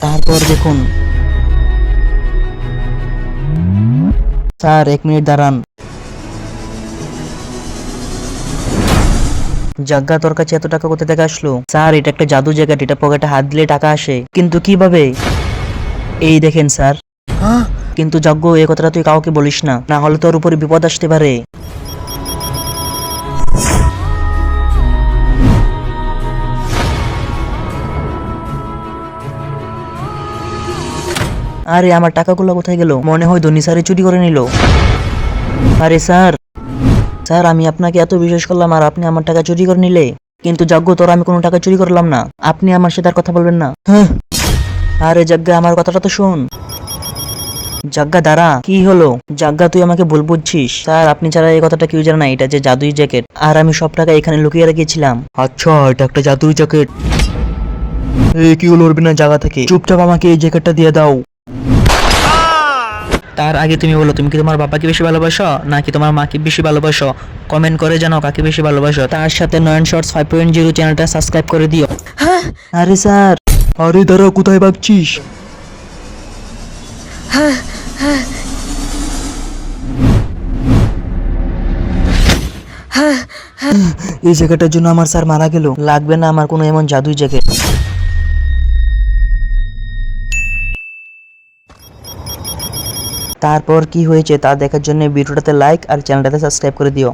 তারপর দেখুন। Sir 1 minute দাঁড়ান। জাগ্গা, তোর কাছে এত টাকা কোথা থেকে আসলো? স্যার এটা একটা জাদু জ্যাকেট, এটা পকেটে হাত দিলে টাকা আসে। কিন্তু কিভাবে? এই দেখেন স্যার। কিন্তু যজ্ঞ, এই কথাটা তুই কাউকে বলিস না, না হলে তোর উপরে বিপদ আসতে পারে। আরে আমার টাকাগুলো কোথায় গেল? মনে হয় ধনী স্যারে চুরি করে নিল। আরে স্যার, স্যার আমি আপনাকে এত বিশ্বাস করলাম আর আপনি আমার টাকা চুরি করে নিলে। কিন্তু যজ্ঞ, তোর আমি কোনো টাকা চুরি করলাম না, আপনি আমার সাথে আর কথা বলবেন না। হ্যাঁ। আরে যজ্ঞা, আমার কথাটা তো শোন। যজ্ঞা দাঁড়া। কি হলো? যজ্ঞা, তুই আমাকে ভুল বুঝছিস। স্যার আপনি ছাড়া এই কথাটা কেউ জানে না, এটা যে জাদুই জ্যাকেট, আর আমি সব টাকা এখানে লুকিয়ে রেখেছিলাম। আচ্ছা, এটা একটা জাদুই জ্যাকেট। এই কি হলো? উঠবি না জায়গা থেকে, চুপচাপ আমাকে এই জ্যাকেটটা দিয়ে দাও। তার আগে তুমি বলো, তুমি কি তোমার বাবাকে বেশি ভালোবাসো নাকি তোমার মাকে বেশি ভালোবাসো? কমেন্ট করে জানাও কাকে বেশি ভালোবাসো। তার সাথে নয়ন শর্টস 5.0 চ্যানেলটা সাবস্ক্রাইব করে দিও। আরে স্যার। আরে দাঁড়া, কোথায় ভাগছিস? এই জ্যাকেটের জন্য আমার স্যার মারা গেল। লাগবে না আমার কোনো এমন জাদুই জ্যাকেট। তারপর কি হয়েছে তা দেখার জন্য ভিডিওটাতে লাইক আর চ্যানেলটাতে সাবস্ক্রাইব করে দিও।